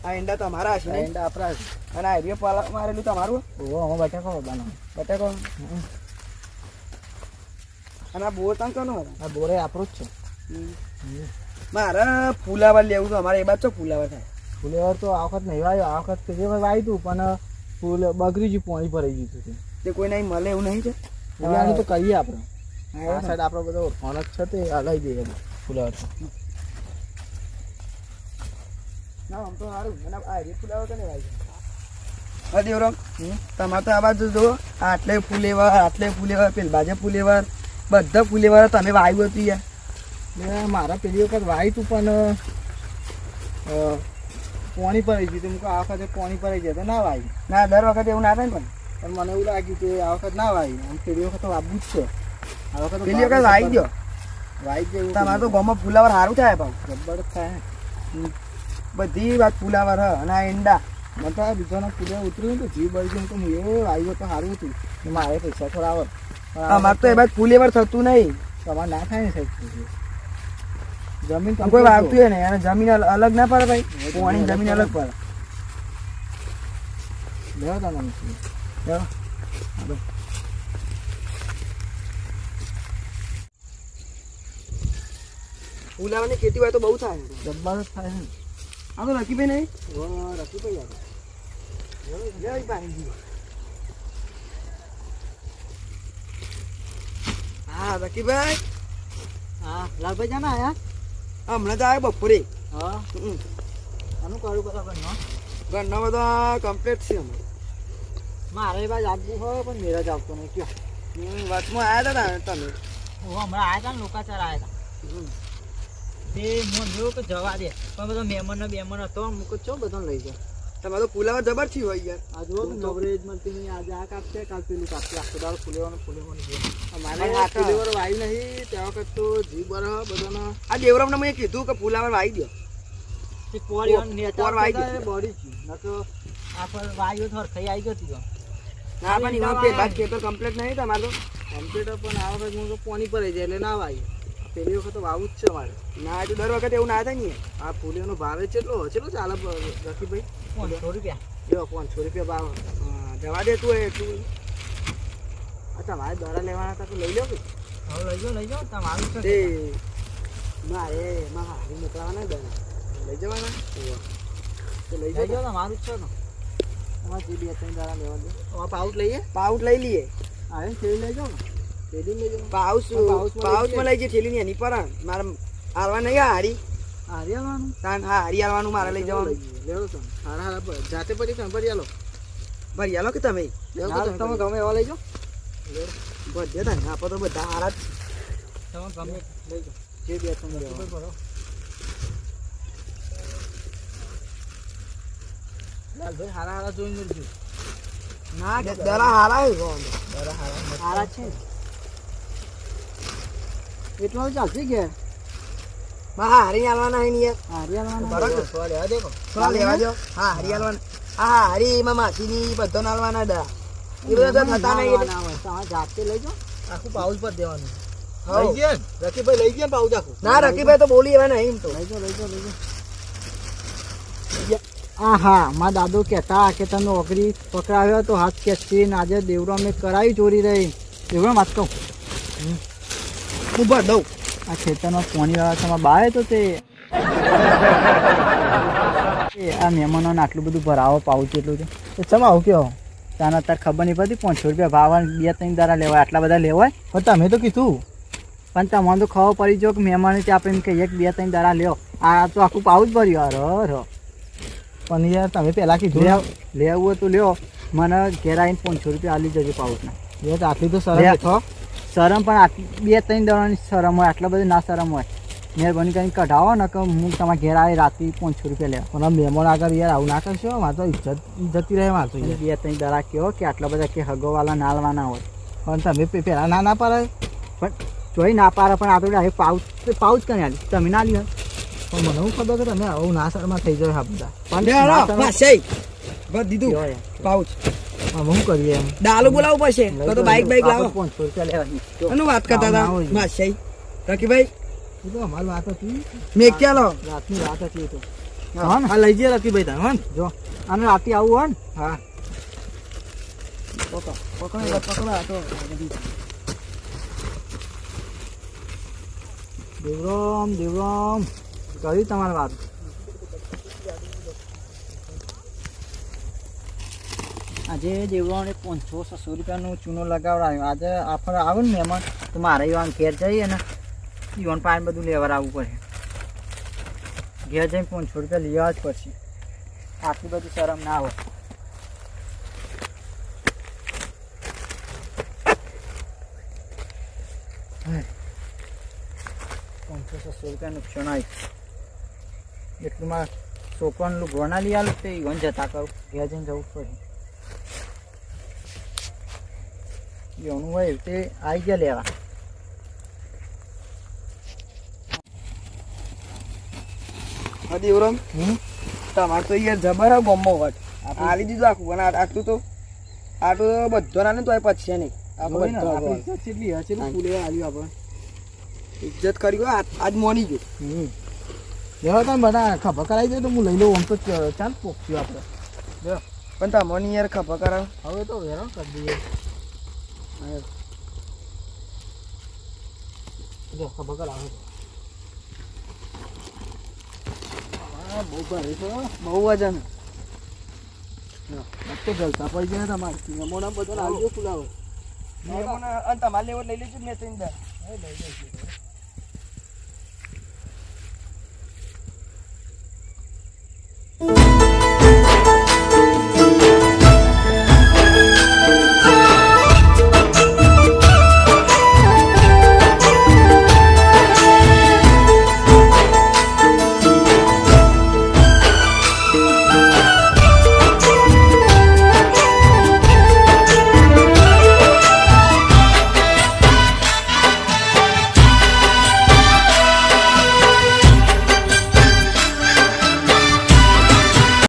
આ ઈંડા તમારા હશે ને? ઈંડા આપણા છે. અને આ એરિયા પાલા મારેલું તમારું? ઓહો, અમે બટાકો બનાવો. બટાકો. અને આ બોર તાંગ કોનો હતો? આ બોરે આપણું જ છે. મારે ફુલાવર લેવું તો અમારે એ બાદ ચો ફુલાવર થાય. ફુલેવર તો આ વખત નહીં વાવ્યો. આ વખત જે વાવ્યું હતું પણ ફૂલ બગડી ગયું, પાણી ભરાઈ ગયું હતું. તે કોઈ નહીં મળે એવું નહીં છે? ફુલાવર તો કરીએ આપણે. આ સાઈડ આપણો બધો ઓળખ છે તે હલાવી દઈએ ફુલાવર. ના આમ તો સારું. અને આ એરિયા ફુલાવર તો નહીં વાવી. હા દેવરામ, તમારે તો આ બાજુ જો આટલે ફુલેવર, આટલે ફુલેવર, પેલી બાજુ ફુલેવર, બધા ફુલેવર તમે વાવ્યું હતું યાર. મારા પેલી વખત વાવ્યું હતું પણ પાણી ભરાઈ ગયું હતું. આ વખતે પાણી ભરાઈ જાય તો ના વાવી. ના દર વખતે એવું ના થાય ને. પણ મને એવું લાગ્યું કે આ વખત ના વાવી. પેલી વખત તો વાવવું જ છે. આ વખત પેલી વખત વાવી દો. વાવી જેવું તમારે તો ગામમાં ફુલાવર સારું થાય ભાવ. જબરદસ્ત થાય. બધી વાત ફુલાવર હ. અને આ ઈંડા મને તો આ બીજાના ફુલેવર ઉતર્યું ને તો જીવ બળી ગયું. તો હું એ વાવ્યું તો સારું હતું. મારે પૈસા થોડા આવે. અમારે તો એ બાદ ફુલેવર થતું નહીં. તમારે ના થાય ને સાહેબ. જમીન કોઈ વાવતું હોય ને અને જમીન અલગ ના પડે ભાઈ. પાણી જમીન અલગ પડે. લેવો તમે ફુલાવરની ખેતી હોય તો બહુ થાય. જબરદસ્ત થાય છે. આ તો રકીભાઈ નહીં. રકીભાઈ હા રકીભાઈ. હા લાલભાઈ જાના આયા? હમણાં જ આવ્યો બપોરે. હા આનું કરું બરાબર નો ઘરના બધા કમ્પ્લીટ છે. મારે બાજ આપવું હોય પણ મેરા જ આવતો નહીં. કયો વચમાં આવ્યા હતા તમે? હું હમણાં આવ્યા હતા ને લોકાચાર આવ્યા હતા. તે હું જોયું કે જવા દે પણ બધો મહેમાન બેમાન હતો. મૂકો છો બધો લઈ જાઓ. તમારે તો ફુલાવર જબર થયું હોય યાર. આ જુઓ ને કવરેજ મળતી નહીં. આજે આ કાપશે કાલ પેલું કાપશે. આખો દાડો ફુલેવાનું અમારે આ ફુલેવર વાવી નહીં. ત્યાં વખત તો જીવ બરહ બધાના આ દેવરામને મેં કીધું કે ફુલાવર વાવી દો. પોર વાવી દે. બોડી ન તો આ પર વાયો થર ખાઈ આવી ગયો. ના પણ એમાં પેલ બાદ ખેતર કમ્પ્લીટ નહીં તમારે તો. કમ્પ્લીટર પણ આ વખત હું તો પાણી ભરાઈ જાય એટલે ના વાવી. પેલી વખત તો વાવું જ છે મારે. ના તો દર વખતે એવું ના થાય ને. આ ફૂલીઓનો ભાવ કેટલો ચાલે રકીભાઈ? 500 રૂપિયા. જો 500 રૂપિયા ભાવ. જવા દે તું એટલું. અચ્છા મારે દરા લેવાના હતા તો લઈ લો કે? હવે લઈ જાઓ તમારું છે. તે મારે હારી મોકલાવાના દરા લઈ જવાના તો લઈ જાઓ. તમારું જ છે ને. તમારે જે 2-3 દરા લેવા દો. પાઉચ લઈએ? પાઉચ લઈ લઈએ. હા એમ થેલી લઈ જાઓ ને. થેલી લઈ જાઓ. પાઉચમાં લઈ જઈએ. થેલી ની એની પર મારે હારવા નહીં. હારી હારી આવવાનું? હા હારી હારવાનું મારે લઈ જવાનું. લેવો તમે હારા જાતે પડી તમે ભરી આલો. ભરી આલો કે તમે તમે ગમે એવા લઈ જાઓ. બધે થાય આપો તો બધા હારા જ. તમે ગમે લઈ જાઓ. જે 2-3 લેવા. લાલભાઈ હારા જોઈને મળજો. ના દરા હારા હારા છે એટલો ચાલશે કે હારી હાલવાના નહીં યાર. હારી આવવાના બરાબર. લેવા દેખો લેવા દો. હા હારી હાલવાના. હા હારી એમાં માસીની બધો હાલવાના દા એ બધા થતા નહીં. જાતે લઈ જાઓ. આખું પાઉચ પર દેવાનું. લઈ ગયા રકીભાઈ લઈ ગયા પાઉચ આખું? ના રકીભાઈ તો બોલી એવા નહીં. તો લઈ જાઓ. હા મારા દાદુ કહેતા કે તમે નોકરી પકડાવ્યો તો હાથ ખેંચી ને આજે દેવરો અમે કરાવી ચોરી રહી. દેવરો વાત કહું હું ભર દઉં. આ ખેતરમાં પાણી વાળા તમારા બાય તો તે આ મહેમાનોને આટલું બધું ભરાવો પાઉચ એટલું છે તો ચમ આવું કહો? તાને અત્યારે ખબર નહીં પડતી 500 રૂપિયા ભાવ 2-3 દારા લેવાય. આટલા બધા લેવાય? પણ તમે તો કીધું. પણ તમને તો ખબર પડી જો કે મહેમાન આપણે એમ કહીએ કે 2-3 દારા લ્યો. આ તો આખું પાઉચ ભર્યું. યાર પણ યાર તમે પહેલાં કીધું લેવું હોય તો લ્યો. મને ઘેર આવીને 500 રૂપિયા આલી જજો પાઉચના. યાર આટલી તો શરમ પણ આટલી 2-3 દાડાની શરમ હોય. આટલા બધા ના શરમ હોય. મહેરબાની કરીને કઢાવો ને કે હું તમારા ઘેર આવી રાતે 500 રૂપિયા લેવા. પણ મહેમાન આગળ યાર આવું ના કરશો. મારે તો ઇજ્જત જતી રહે. મારે તો 2-3 દાડા કહો કે આટલા બધા કે હગોવાલા નાલવાના હોય. પણ તમે પહેલાં ના પાડે. પણ જોઈ ના પાડે પણ આપણે પાઉચ કરી આલી તમે ના લ્યો. પણ મને હું ખબર કે તમે આવું ના શરમાં થઈ જાય. હા બધા દીધું પાઉચ. હું કરીએ એમ ડાલો બોલાવવું પડશે તો બાઈક લાવો. 500 રૂપિયા લેવાની વાત કરતા હતા માસી રકીભાઈ. એ તો અમારી વાત હતી. મેં ક્યાં લો રાતની વાત હતી. તો હા ને? હા લઈ જઈએ રતિભાઈ તાર હો ને? જો અને રાતે આવું હોય ને હા પકડો પકડો આ તો બધી. દેવરામ કરી તમારે વાત આજે દેવરામને 500-600 રૂપિયાનું ચૂનો લગાવડાવ્યો. આજે આપણે આવે ને મહેમાન તો મારે ઈવાન ઘેર જઈએ ને ઈવાન પાસે બધું લેવા આવવું પડે. ઘેર જઈને 500 રૂપિયા લેવા જ પડશે. આટલી બધી શરમ ના હોય. હે. 500-600 રૂપિયા નુકસાન આવ્યું. એટલું મારે છોકરાનું લુગવાના લઈ આલું તે ઈવન જતા કરું. ઘેર જઈને જવું પડે. ઈવનું હોય તે આવી ગયા લેવા. હા દેવરામ તમારે તો યાર જબર હા ગમો વટ આલી દીધું આખું અને આટલું તો બધો ના ને તો પછી નહીં આખું બધો આપણી ઇજ્જત કેટલી હશે ને ફૂલે આવ્યું આપણે ઇજ્જત કરી ગયો આજ મોની ગયો. લેવા તમે બધા ખબર કરાવી દે તો હું લઈ લઉં આમ તો ચાલ પોખ્યું આપણે પણ તમને યાર ખબર કરાવ. હવે તો હેરાન કરી દઈએ જો ખબર કરાવે હા બહુ ભારે છે બહુ વજન તો ગલતા પડી જાય તમારે મહેમાનો બધા લાવજો ફુલાવો અને તમારે લેવો લઈ લેજો મેં તો લઈ લઈશું